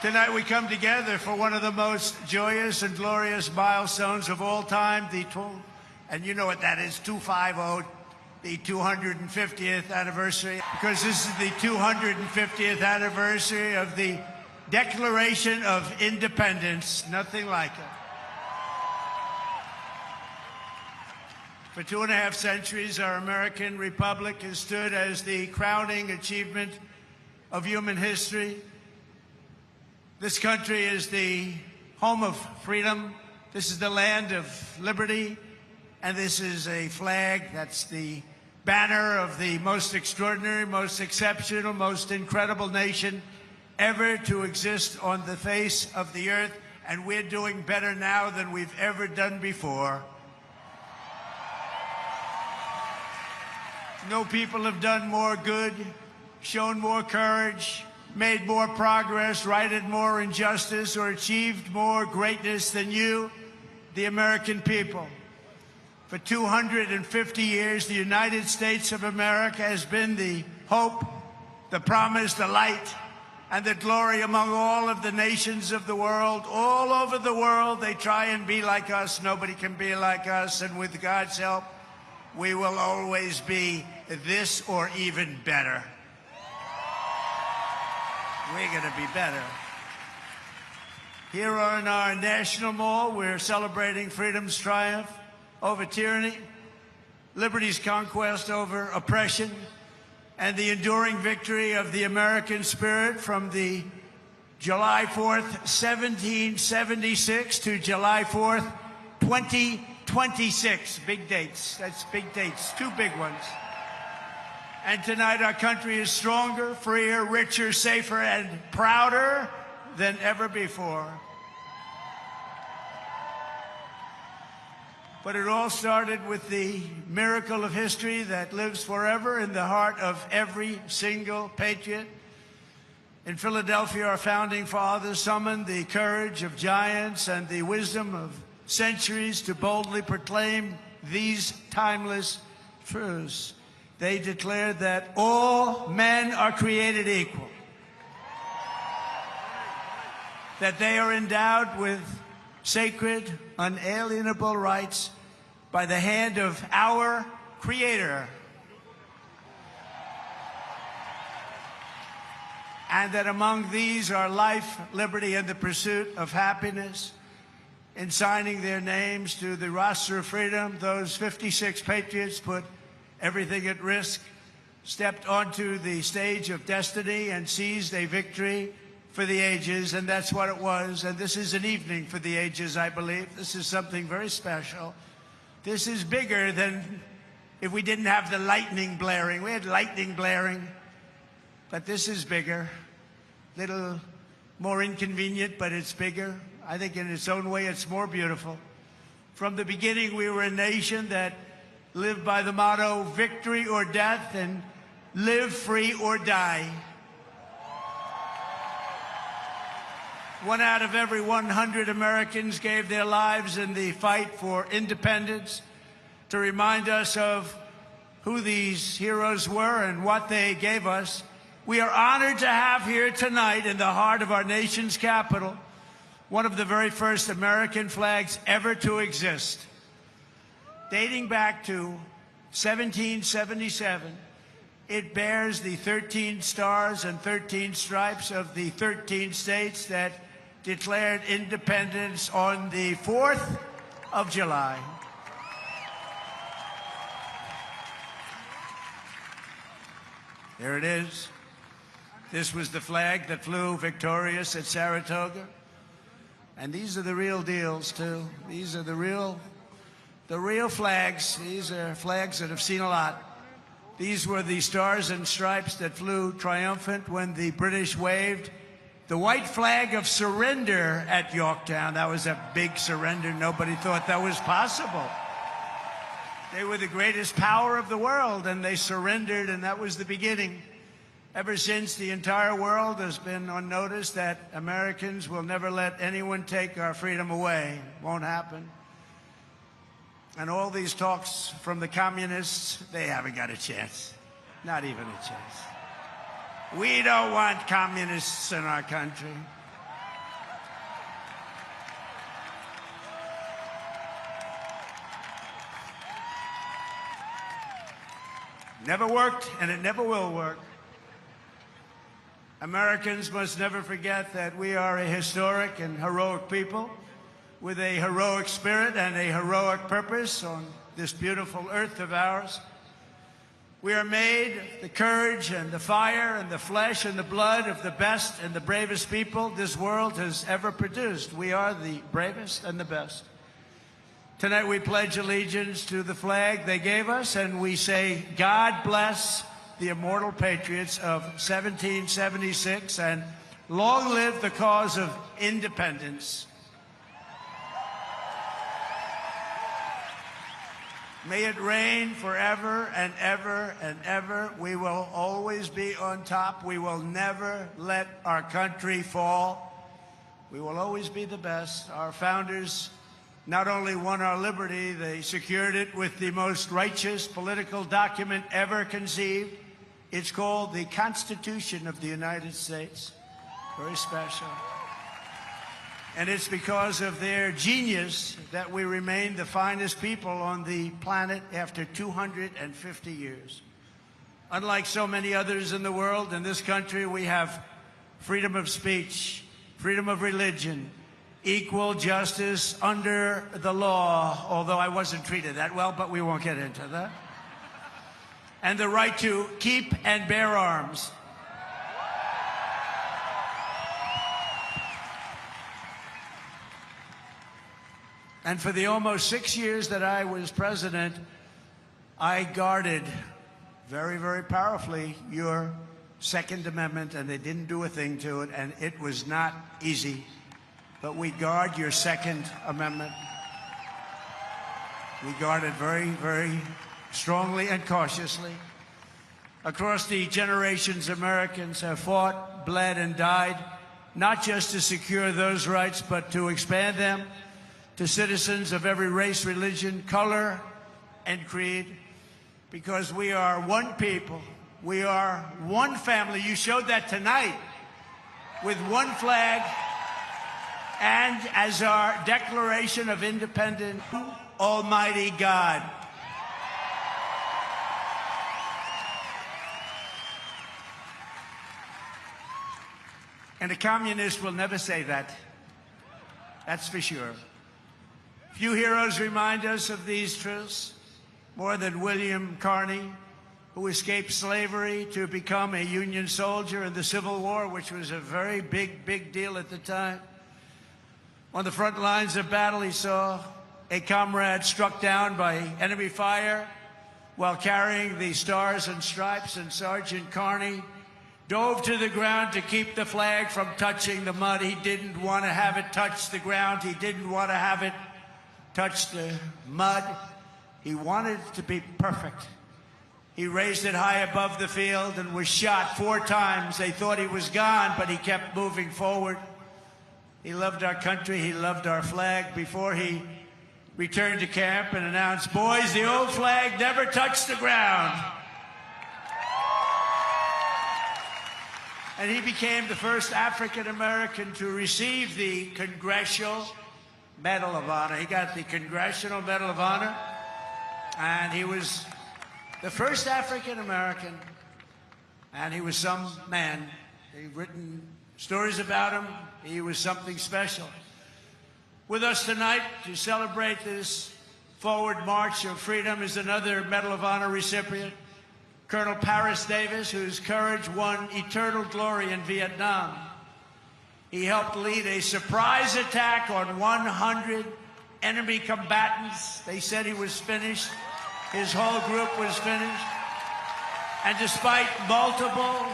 Tonight we come together for one of the most joyous and glorious milestones of all time, and you know what that is, 250, the 250th anniversary, because this is the 250th anniversary of the Declaration of Independence, nothing like it. For 2.5 centuries, our American republic has stood as the crowning achievement of human history. This country is the home of freedom. This is the land of liberty. And this is a flag that's the banner of the most extraordinary, most exceptional, most incredible nation ever to exist on the face of the earth. And we're doing better now than we've ever done before. No people have done more good, shown more courage, made more progress, righted more injustice, or achieved more greatness than you, the American people. For 250 years, the United States of America has been the hope, the promise, the light, and the glory among all of the nations of the world. All over the world, they try and be like us. Nobody can be like us, and with God's help, we will always be this or even better. We're going to be better. Here on our National Mall, we're celebrating freedom's triumph over tyranny, liberty's conquest over oppression, and the enduring victory of the American spirit from the July 4th, 1776 to July 4th, 2026. Big dates. That's big dates. Two big ones. And tonight our country is stronger, freer, richer, safer, and prouder than ever before. But it all started with the miracle of history that lives forever in the heart of every single patriot. In Philadelphia, our founding fathers summoned the courage of giants and the wisdom of centuries to boldly proclaim these timeless truths. They declared that all men are created equal, that they are endowed with sacred, unalienable rights by the hand of our Creator, and that among these are life, liberty, and the pursuit of happiness. In signing their names to the roster of freedom, those 56 patriots put everything at risk, stepped onto the stage of destiny, and seized a victory for the ages, and that's what it was. And this is an evening for the ages, I believe. This is something very special. This is bigger than if we didn't have the lightning blaring. We had lightning blaring, but this is bigger. Little more inconvenient, but it's bigger. I think in its own way, it's more beautiful. From the beginning, we were a nation that lived by the motto, victory or death, and live free or die. 1 out of every 100 Americans gave their lives in the fight for independence to remind us of who these heroes were and what they gave us. We are honored to have here tonight in the heart of our nation's capital one of the very first American flags ever to exist. Dating back to 1777, it bears the 13 stars and 13 stripes of the 13 states that declared independence on the 4th of July. There it is. This was the flag that flew victorious at Saratoga. And these are the real deals, too. These are the real flags. These are flags that have seen a lot. These were the stars and stripes that flew triumphant when the British waved the white flag of surrender at Yorktown. That was a big surrender. Nobody thought that was possible. They were the greatest power of the world, and they surrendered, and that was the beginning. Ever since, the entire world has been on notice that Americans will never let anyone take our freedom away. Won't happen. And all these talks from the communists, they haven't got a chance. Not even a chance. We don't want communists in our country. Never worked, and it never will work. Americans must never forget that we are a historic and heroic people with a heroic spirit and a heroic purpose on this beautiful earth of ours. We are made of the courage and the fire and the flesh and the blood of the best and the bravest people this world has ever produced. We are the bravest and the best. Tonight we pledge allegiance to the flag they gave us, and we say, God bless the immortal patriots of 1776, and long live the cause of independence. May it reign forever and ever and ever. We will always be on top. We will never let our country fall. We will always be the best. Our founders not only won our liberty, they secured it with the most righteous political document ever conceived. It's called the Constitution of the United States. Very special. And it's because of their genius that we remain the finest people on the planet after 250 years. Unlike so many others in the world, in this country we have freedom of speech, freedom of religion, equal justice under the law, although I wasn't treated that well, but we won't get into that. And the right to keep and bear arms. And for the almost 6 years that I was president, I guarded very, very powerfully your Second Amendment, and they didn't do a thing to it, and it was not easy. But we guard your Second Amendment. We guard it very, very strongly and cautiously. Across the generations, Americans have fought, bled, and died, not just to secure those rights, but to expand them to citizens of every race, religion, color, and creed, because we are one people. We are one family. You showed that tonight with one flag, and as our Declaration of Independence, Almighty God. And a communist will never say that. That's for sure. Few heroes remind us of these truths more than William Carney, who escaped slavery to become a Union soldier in the Civil War, which was a very big deal at the time. On the front lines of battle, he saw a comrade struck down by enemy fire while carrying the Stars and Stripes, and Sergeant Carney dove to the ground to keep the flag from touching the mud. He didn't want to have it touch the ground. He didn't want to have it touch the mud. He wanted it to be perfect. He raised it high above the field and was shot 4 times. They thought he was gone, but he kept moving forward. He loved our country. He loved our flag. Before he returned to camp and announced, "Boys, the old flag never touched the ground." And he became the first African-American to receive the Congressional Medal of Honor. He got the Congressional Medal of Honor, and he was the first African-American, and he was some man. They've written stories about him. He was something special. With us tonight to celebrate this forward march of freedom is another Medal of Honor recipient, Colonel Paris Davis, whose courage won eternal glory in Vietnam. He helped lead a surprise attack on 100 enemy combatants. They said he was finished. His whole group was finished. And despite multiple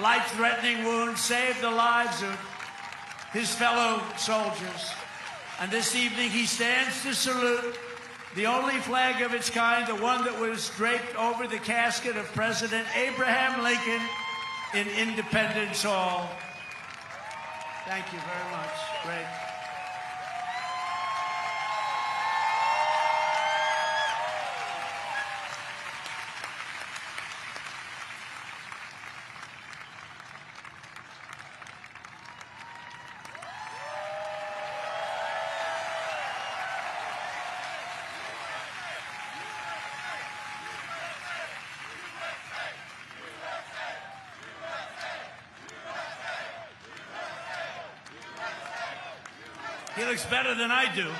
life-threatening wounds, saved the lives of his fellow soldiers. And this evening he stands to salute the only flag of its kind, the one that was draped over the casket of President Abraham Lincoln in Independence Hall. Thank you very much. Great. He looks better than I do.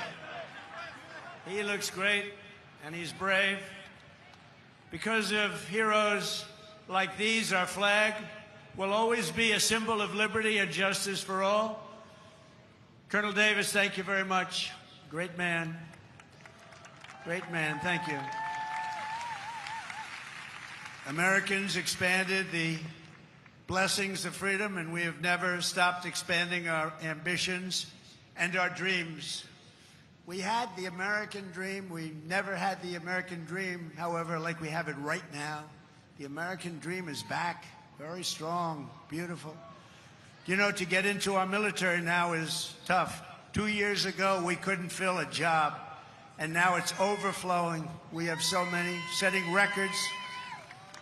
He looks great, and he's brave. Because of heroes like these, our flag will always be a symbol of liberty and justice for all. Colonel Davis, thank you very much. Great man. Great man. Thank you. Americans expanded the blessings of freedom, and we have never stopped expanding our ambitions and our dreams. We had the American dream. We never had the American dream, however, like we have it right now. The American dream is back, very strong, beautiful. You know, to get into our military now is tough. 2 years ago, we couldn't fill a job, and now it's overflowing. We have so many, setting records.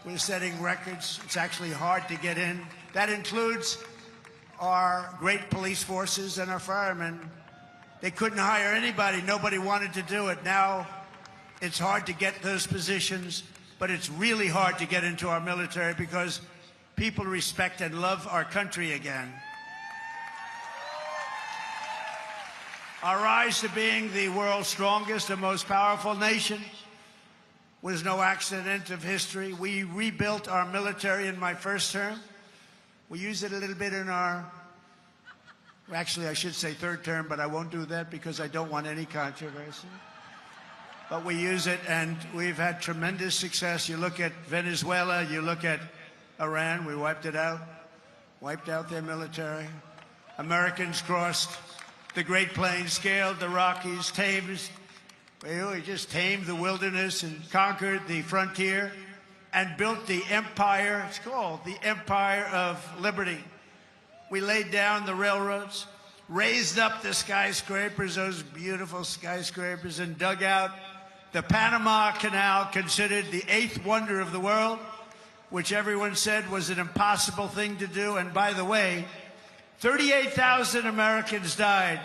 We're setting records. It's actually hard to get in. That includes our great police forces and our firemen. They couldn't hire anybody. Nobody wanted to do it. Now it's hard to get those positions, but it's really hard to get into our military because people respect and love our country again. Our rise to being the world's strongest and most powerful nation was no accident of history. We rebuilt our military in my first term. We used it a little bit in our, actually I should say third term, but I won't do that because I don't want any controversy. But we use it, and we've had tremendous success. You look at Venezuela, you look at Iran, we wiped out their military. Americans crossed the Great Plains, scaled the Rockies, we just tamed the wilderness and conquered the frontier and built the empire. It's called the Empire of Liberty. We laid down the railroads, raised up the skyscrapers, those beautiful skyscrapers, and dug out the Panama Canal, considered the 8th wonder of the world, which everyone said was an impossible thing to do. And by the way, 38,000 Americans died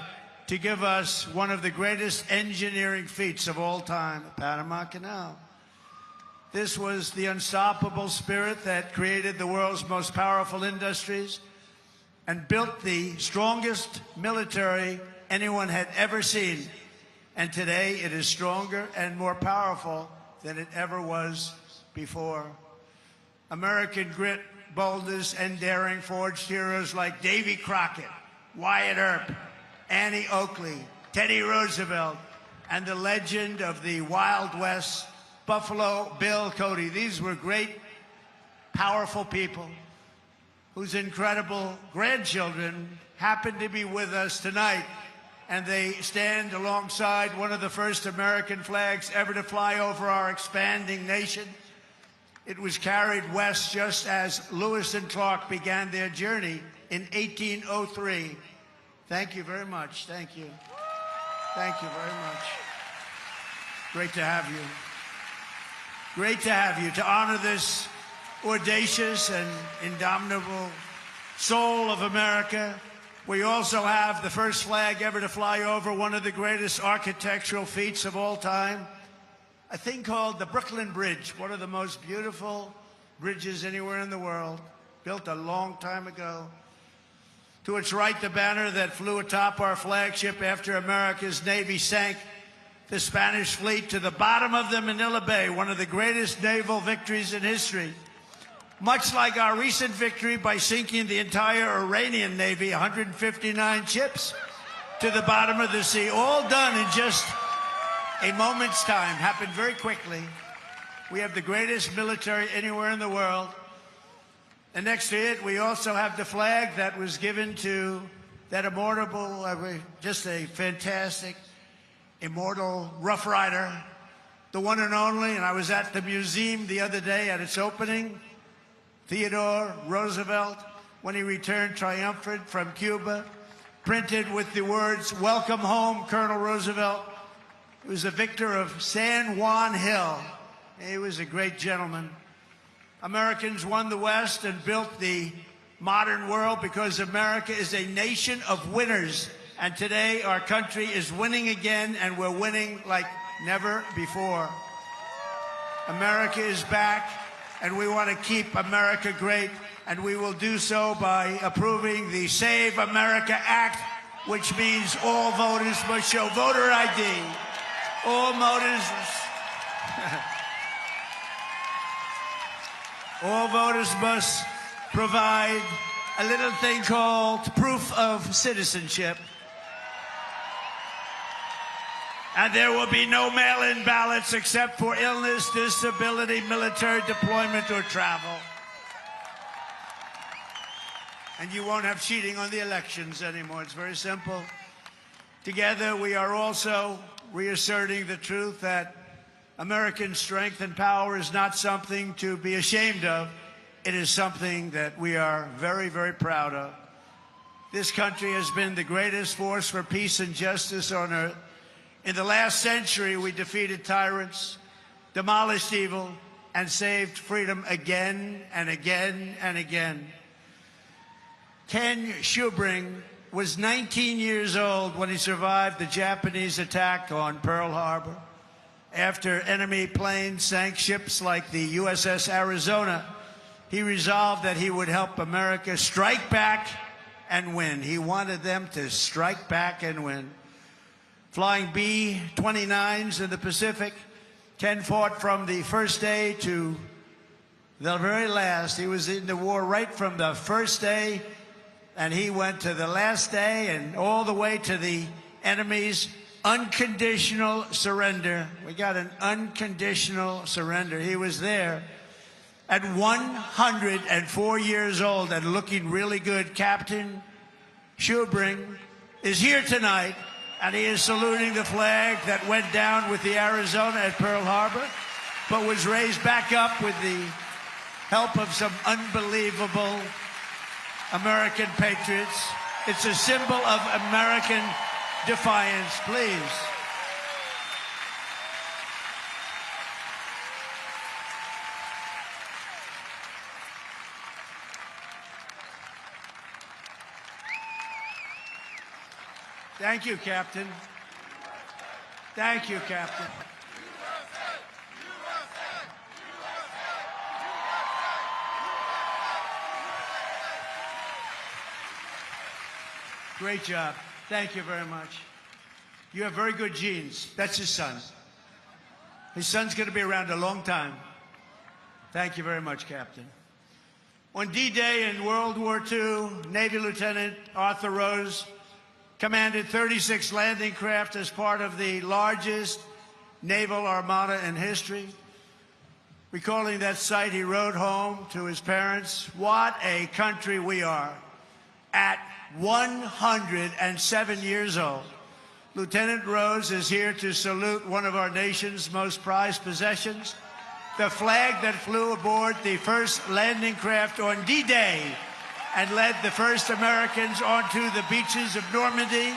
to give us one of the greatest engineering feats of all time, the Panama Canal. This was the unstoppable spirit that created the world's most powerful industries and built the strongest military anyone had ever seen. And today it is stronger and more powerful than it ever was before. American grit, boldness, and daring forged heroes like Davy Crockett, Wyatt Earp, Annie Oakley, Teddy Roosevelt, and the legend of the Wild West, Buffalo Bill Cody. These were great, powerful people whose incredible grandchildren happen to be with us tonight, and they stand alongside one of the first American flags ever to fly over our expanding nation. It was carried west just as Lewis and Clark began their journey in 1803. Thank you very much. Thank you. Thank you very much. Great to have you. Great to have you, to honor this audacious and indomitable soul of America. We also have the first flag ever to fly over one of the greatest architectural feats of all time, a thing called the Brooklyn Bridge, one of the most beautiful bridges anywhere in the world, built a long time ago. To its right, the banner that flew atop our flagship after America's Navy sank the Spanish fleet to the bottom of the Manila Bay, one of the greatest naval victories in history. Much like our recent victory by sinking the entire Iranian Navy, 159 ships, to the bottom of the sea, all done in just a moment's time, happened very quickly. We have the greatest military anywhere in the world. And next to it, we also have the flag that was given to that immortal, just a fantastic, immortal Rough Rider, the one and only. And I was at the museum the other day at its opening. Theodore Roosevelt, when he returned triumphant from Cuba, printed with the words, "Welcome home, Colonel Roosevelt." He was a victor of San Juan Hill. He was a great gentleman. Americans won the West and built the modern world because America is a nation of winners. And today our country is winning again, and we're winning like never before. America is back, and we want to keep America great, and we will do so by approving the Save America Act which means all voters must show voter ID. All voters must provide a little thing called proof of citizenship. And there will be no mail-in ballots except for illness, disability, military deployment, or travel. And you won't have cheating on the elections anymore. It's very simple. Together, we are also reasserting the truth that American strength and power is not something to be ashamed of. It is something that we are very, very proud of. This country has been the greatest force for peace and justice on earth. In the last century, we defeated tyrants, demolished evil, and saved freedom again and again and again. Ken Schubring was 19 years old when he survived the Japanese attack on Pearl Harbor. After enemy planes sank ships like the USS Arizona, he resolved that he would help America strike back and win. He wanted them to strike back and win. Flying B-29s in the Pacific, Ken fought from the first day to the very last. He was in the war right from the first day, and he went to the last day and all the way to the enemy's unconditional surrender. We got an unconditional surrender. He was there at 104 years old and looking really good. Captain Schubring is here tonight, and he is saluting the flag that went down with the Arizona at Pearl Harbor, but was raised back up with the help of some unbelievable American patriots. It's a symbol of American defiance, please. Thank you, Captain. Thank you, Captain. Great job. Thank you very much. You have very good genes. That's his son. His son's going to be around a long time. Thank you very much, Captain. On D-Day in World War II, Navy Lieutenant Arthur Rose commanded 36 landing craft as part of the largest naval armada in history. Recalling that sight, he wrote home to his parents, "What a country we are." At 107 years old, Lieutenant Rose is here to salute one of our nation's most prized possessions, the flag that flew aboard the first landing craft on D-Day and led the first Americans onto the beaches of Normandy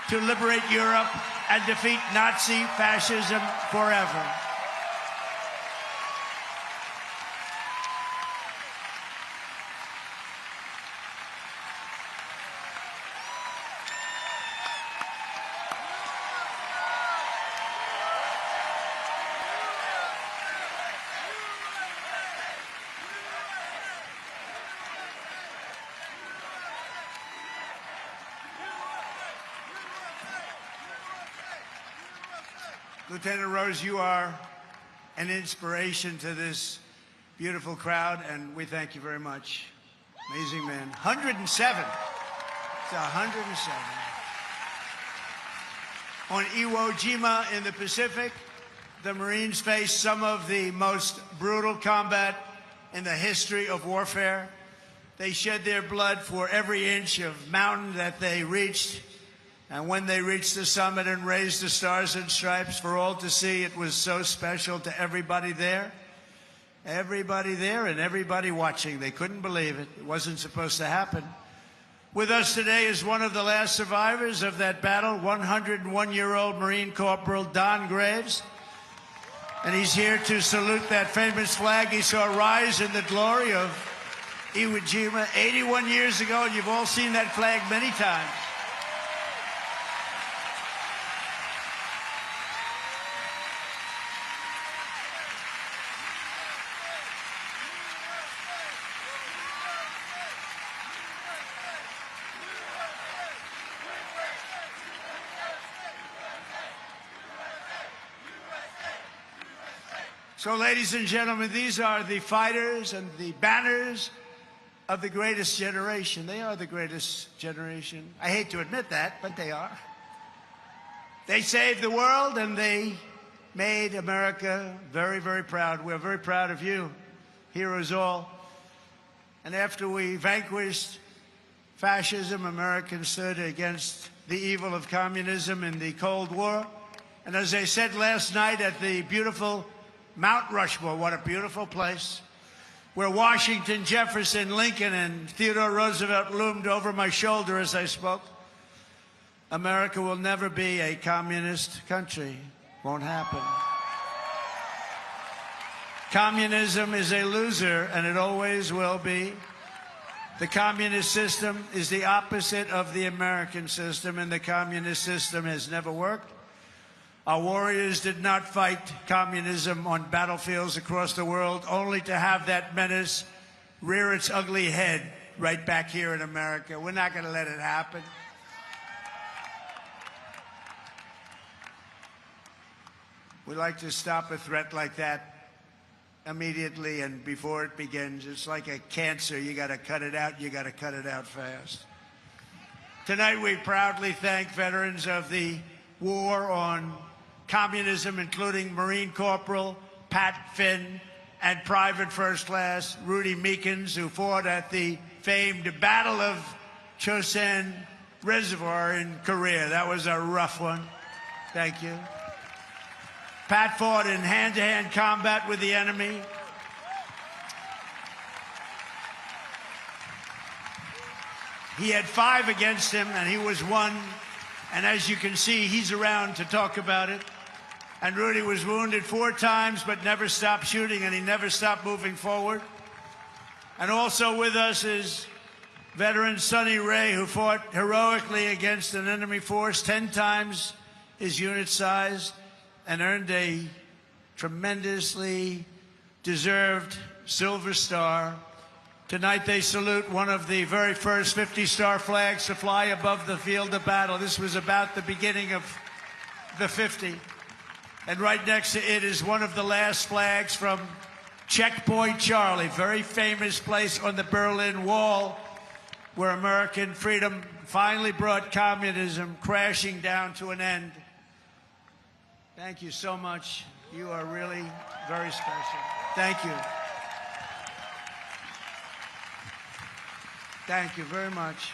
to liberate Europe and defeat Nazi fascism forever. Lieutenant Rose, you are an inspiration to this beautiful crowd, and we thank you very much. Amazing man. 107. It's 107. On Iwo Jima in the Pacific, the Marines faced some of the most brutal combat in the history of warfare. They shed their blood for every inch of mountain that they reached. And when they reached the summit and raised the stars and stripes for all to see, it was so special to everybody there. Everybody there and everybody watching. They couldn't believe it. It wasn't supposed to happen. With us today is one of the last survivors of that battle, 101-year-old Marine Corporal Don Graves. And he's here to salute that famous flag he saw rise in the glory of Iwo Jima 81 years ago. And you've all seen that flag many times. So, ladies and gentlemen, these are the fighters and the banners of the greatest generation. They are the greatest generation. I hate to admit that, but they are. They saved the world, and they made America very, very proud. We're very proud of you, heroes all. And after we vanquished fascism, Americans stood against the evil of communism in the Cold War. And as I said last night at the beautiful Mount Rushmore, what a beautiful place, where Washington, Jefferson, Lincoln, and Theodore Roosevelt loomed over my shoulder as I spoke, America will never be a communist country. Won't happen. Communism is a loser, and it always will be. The communist system is the opposite of the American system, and the communist system has never worked. Our warriors did not fight communism on battlefields across the world, only to have that menace rear its ugly head right back here in America. We're not going to let it happen. We like to stop a threat like that immediately and before it begins. It's like a cancer. You got to cut it out. You got to cut it out fast. Tonight, we proudly thank veterans of the war on communism, including Marine Corporal Pat Finn and Private First Class Rudy Meekins, who fought at the famed Battle of Chosin Reservoir in Korea. That was a rough one. Thank you. Pat fought in hand-to-hand combat with the enemy. He had 5 against him, and he was 1. And as you can see, he's around to talk about it. And Rudy was wounded 4 times, but never stopped shooting, and he never stopped moving forward. And also with us is veteran Sonny Ray, who fought heroically against an enemy force 10 times his unit size and earned a tremendously deserved Silver Star. Tonight they salute one of the very first 50-star flags to fly above the field of battle. This was about the beginning of the 50. And right next to it is one of the last flags from Checkpoint Charlie, very famous place on the Berlin Wall, where American freedom finally brought communism crashing down to an end. Thank you so much. You are really very special. Thank you. Thank you very much.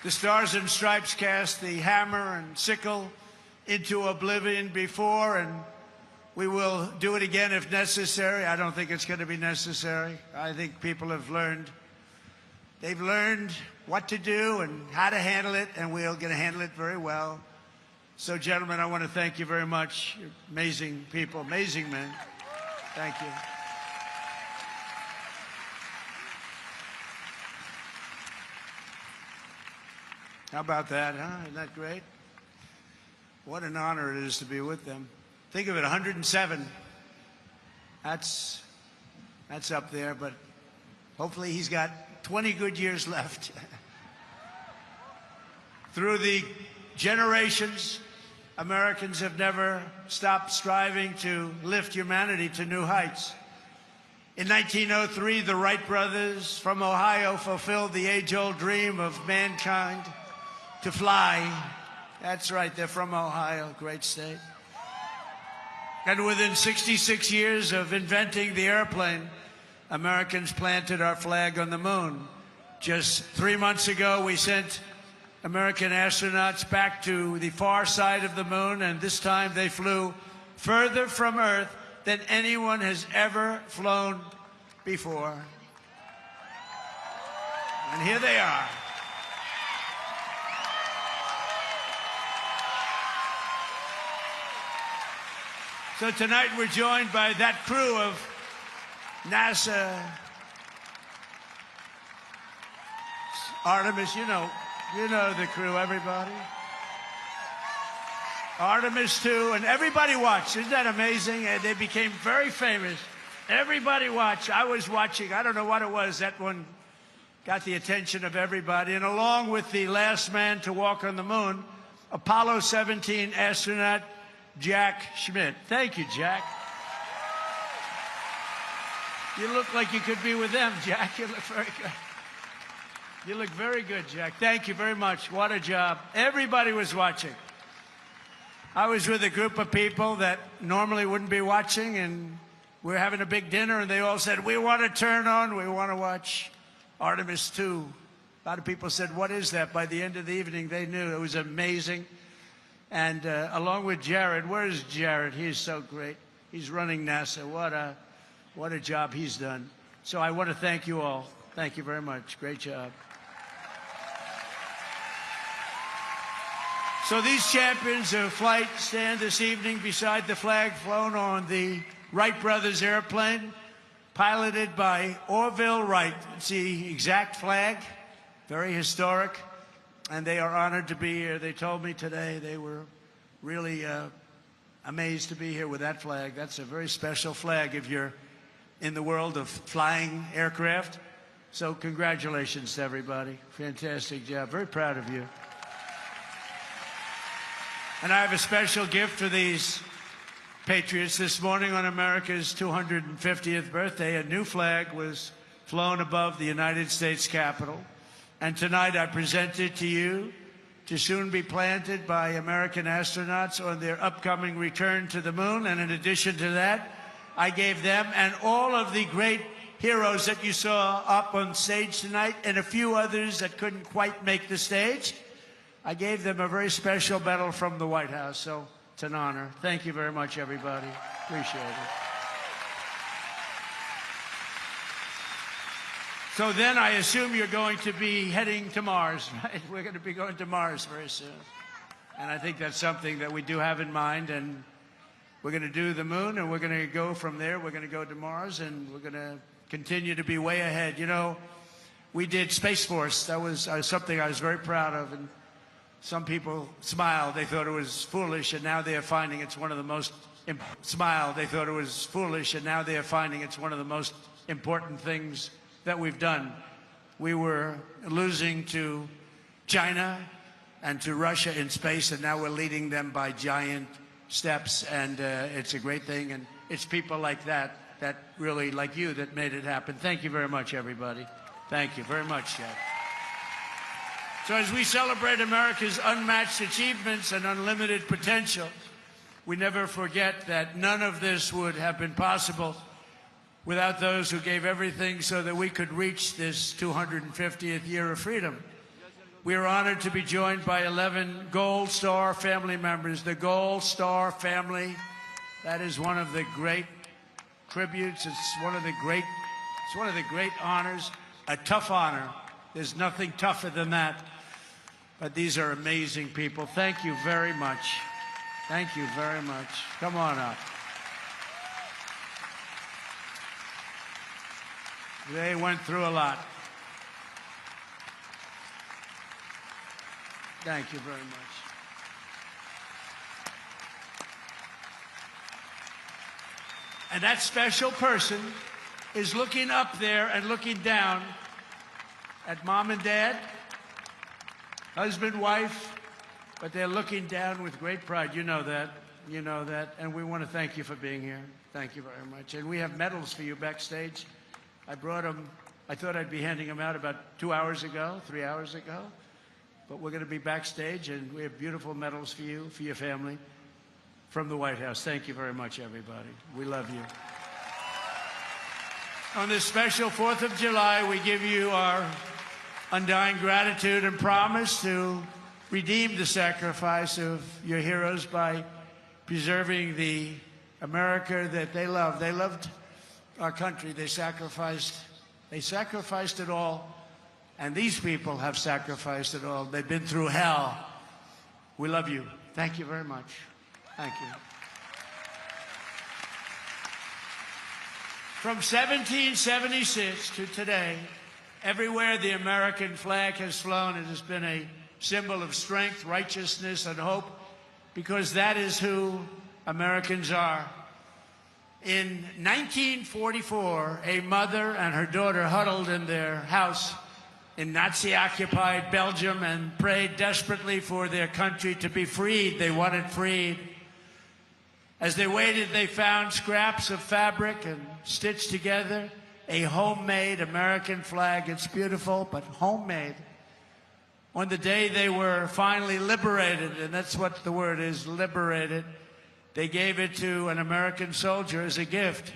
The Stars and Stripes cast the hammer and sickle into oblivion before, and we will do it again if necessary. I don't think it's going to be necessary. I think people have learned. They've learned what to do and how to handle it, and we're going to handle it very well. So, gentlemen, I want to thank you very much. You're amazing people, amazing men. Thank you. How about that, huh? Isn't that great? What an honor it is to be with them. Think of it, 107. That's up there, but hopefully he's got 20 good years left. Through the generations, Americans have never stopped striving to lift humanity to new heights. In 1903, the Wright brothers from Ohio fulfilled the age-old dream of mankind to fly. That's right, they're from Ohio, great state. And within 66 years of inventing the airplane, Americans planted our flag on the moon. Just 3 months ago, we sent American astronauts back to the far side of the moon, and this time they flew further from Earth than anyone has ever flown before. And here they are. So tonight we're joined by that crew of NASA Artemis, you know the crew, everybody. Artemis 2, and everybody watched. Isn't that amazing? And they became very famous. Everybody watched. I was watching. I don't know what it was. That one got the attention of everybody. And along with the last man to walk on the moon, Apollo 17 astronaut Jack Schmitt. Thank you, Jack. You look like you could be with them, Jack. You look very good. You look very good, Jack. Thank you very much. What a job. Everybody was watching. I was with a group of people that normally wouldn't be watching, and we're having a big dinner, and they all said, we want to turn on, we want to watch Artemis 2. A lot of people said, what is that? By the end of the evening, they knew. It was amazing. And along with Jared, where's Jared? He's so great. He's running NASA. What a job he's done. So I want to thank you all. Thank you very much. Great job. So these champions of flight stand this evening beside the flag flown on the Wright brothers airplane, piloted by Orville Wright. It's the exact flag, very historic, and they are honored to be here. They told me today they were really amazed to be here with that flag. That's a very special flag if you're in the world of flying aircraft. So congratulations to everybody. Fantastic job. Very proud of you. And I have a special gift for these patriots. This morning on America's 250th birthday, a new flag was flown above the United States Capitol. And tonight I present it to you to soon be planted by American astronauts on their upcoming return to the moon. And in addition to that, I gave them and all of the great heroes that you saw up on stage tonight, and a few others that couldn't quite make the stage, I gave them a very special medal from the White House. So it's an honor. Thank you very much, everybody. Appreciate it. So then I assume you're going to be heading to Mars, right? We're going to be going to Mars very soon. And I think that's something that we do have in mind. And we're going to do the moon, and we're going to go from there. We're going to go to Mars, and we're going to continue to be way ahead. You know, we did Space Force. That was something I was very proud of. And some people smiled. They thought it was foolish, and now they are finding it's one of the most smiled. They thought it was foolish, and now they are finding it's one of the most important things that we've done. We were losing to China and to Russia in space, and now we're leading them by giant steps, and it's a great thing. And it's people like that really, like you, that made it happen. Thank you very much, everybody. Thank you very much, Jeff. So as we celebrate America's unmatched achievements and unlimited potential, we never forget that none of this would have been possible without those who gave everything so that we could reach this 250th year of freedom. We are honored to be joined by 11 Gold Star family members. The Gold Star family, that is one of the great tributes. It's one of the great honors, a tough honor. There's nothing tougher than that. But these are amazing people. Thank you very much. Thank you very much. Come on up. They went through a lot. Thank you very much. And that special person is looking up there and looking down at mom and dad, husband, wife, but they're looking down with great pride. You know that. You know that. And we want to thank you for being here. Thank you very much. And we have medals for you backstage. I brought them. I thought I'd be handing them out about 2 hours ago, 3 hours ago. But we're going to be backstage, and we have beautiful medals for you, for your family, from the White House. Thank you very much, everybody. We love you. On this special 4th of July, we give you our undying gratitude and promise to redeem the sacrifice of your heroes by preserving the America that they loved. They loved our country. They sacrificed it all. And these people have sacrificed it all. They've been through hell. We love you. Thank you very much. Thank you. From 1776 to today, everywhere the American flag has flown, it has been a symbol of strength, righteousness, and hope, because that is who Americans are. In 1944, a mother and her daughter huddled in their house in Nazi-occupied Belgium and prayed desperately for their country to be freed. They wanted freed. As they waited, they found scraps of fabric and stitched together a homemade American flag. It's beautiful, but homemade. On the day they were finally liberated, and that's what the word is, liberated, they gave it to an American soldier as a gift.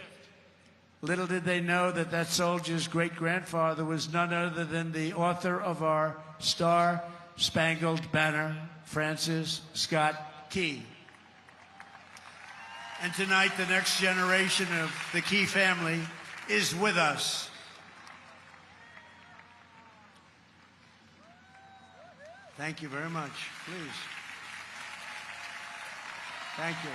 Little did they know that that soldier's great-grandfather was none other than the author of our Star-Spangled Banner, Francis Scott Key. And tonight, the next generation of the Key family is with us. Thank you very much. Please. Thank you.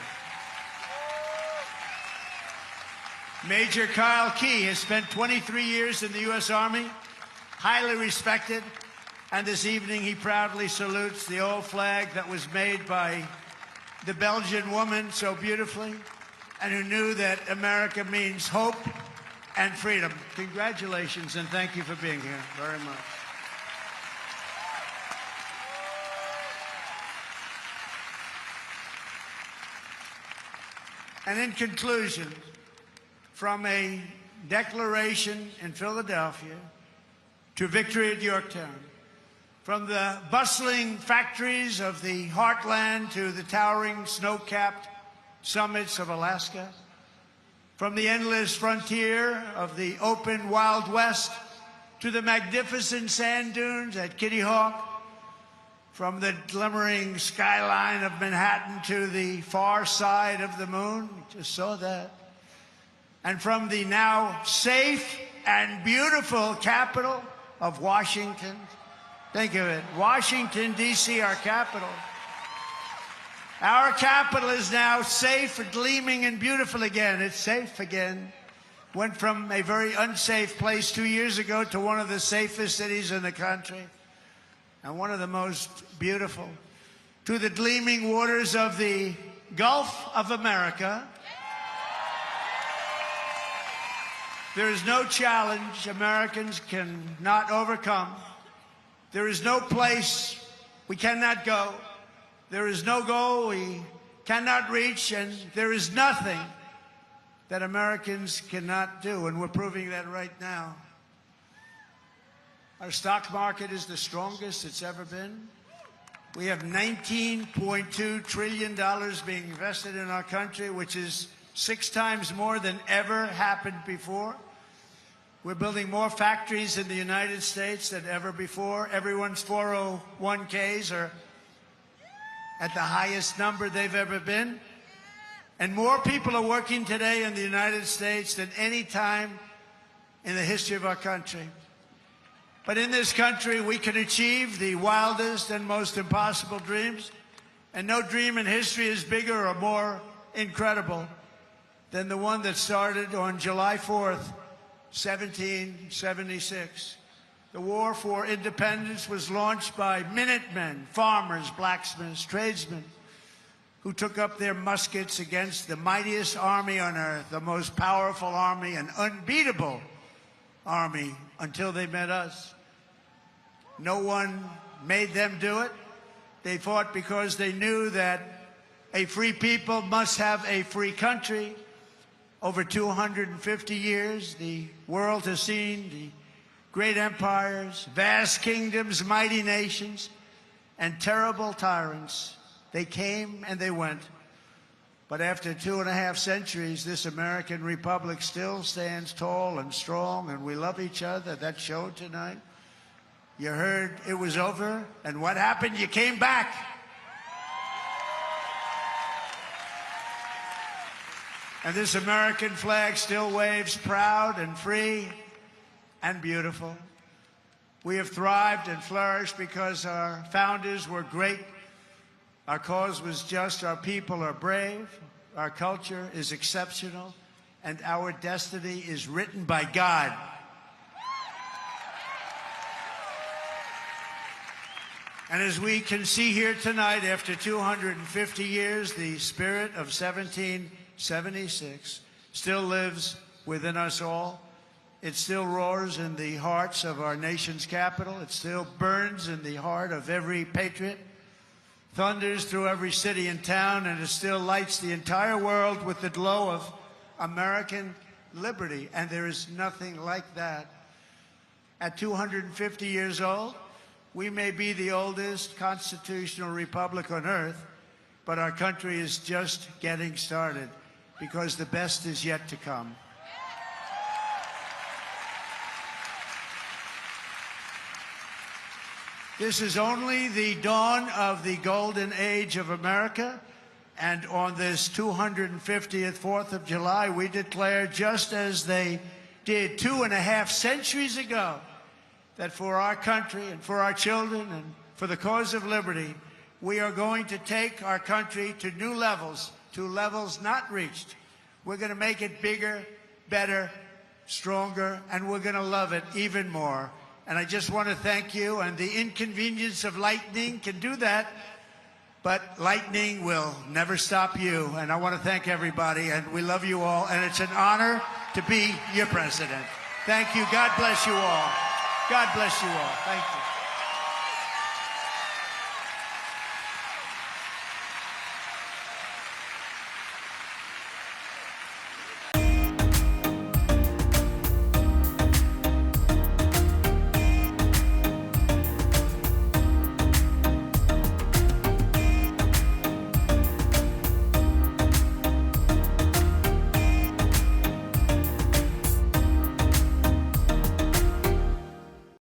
Major Kyle Key has spent 23 years in the U.S. Army, highly respected, and this evening he proudly salutes the old flag that was made by the Belgian woman so beautifully, and who knew that America means hope and freedom. Congratulations, and thank you for being here very much. And in conclusion, from a declaration in Philadelphia to victory at Yorktown, from the bustling factories of the heartland to the towering snow-capped summits of Alaska, from the endless frontier of the open Wild West to the magnificent sand dunes at Kitty Hawk, from the glimmering skyline of Manhattan to the far side of the moon, we just saw that, and from the now safe and beautiful capital of Washington. Think of it, Washington, D.C., our capital. Our capital is now safe, gleaming, and beautiful again. It's safe again. Went from a very unsafe place 2 years ago to one of the safest cities in the country, and one of the most beautiful, to the gleaming waters of the Gulf of America. There is no challenge Americans cannot overcome. There is no place we cannot go. There is no goal we cannot reach, and there is nothing that Americans cannot do, and we're proving that right now. Our stock market is the strongest it's ever been. We have $19.2 trillion being invested in our country, which is 6 times more than ever happened before. We're building more factories in the United States than ever before. Everyone's 401ks are at the highest number they've ever been. And more people are working today in the United States than any time in the history of our country. But in this country, we can achieve the wildest and most impossible dreams. And no dream in history is bigger or more incredible than the one that started on July 4th, 1776. The war for independence was launched by Minutemen, farmers, blacksmiths, tradesmen, who took up their muskets against the mightiest army on earth, the most powerful army, an unbeatable army, until they met us. No one made them do it. They fought because they knew that a free people must have a free country. Over 250 years, the world has seen the great empires, vast kingdoms, mighty nations, and terrible tyrants. They came and they went. But after 2.5 centuries, this American republic still stands tall and strong, and we love each other. That showed tonight. You heard it was over, and what happened? You came back. And this American flag still waves proud and free and beautiful. We have thrived and flourished because our founders were great. Our cause was just, our people are brave, our culture is exceptional, and our destiny is written by God. And as we can see here tonight, after 250 years, the spirit of 1776 still lives within us all. It still roars in the hearts of our nation's capital. It still burns in the heart of every patriot, thunders through every city and town, and it still lights the entire world with the glow of American liberty, and there is nothing like that. At 250 years old, we may be the oldest constitutional republic on earth, but our country is just getting started because the best is yet to come. This is only the dawn of the golden age of America, and on this 250th 4th of July, we declare, just as they did 2.5 centuries ago, that for our country and for our children and for the cause of liberty, we are going to take our country to new levels, to levels not reached. We're going to make it bigger, better, stronger, and we're going to love it even more. And I just want to thank you, and the inconvenience of lightning can do that, but lightning will never stop you. And I want to thank everybody, and we love you all, and it's an honor to be your president. Thank you. God bless you all. God bless you all. Thank you.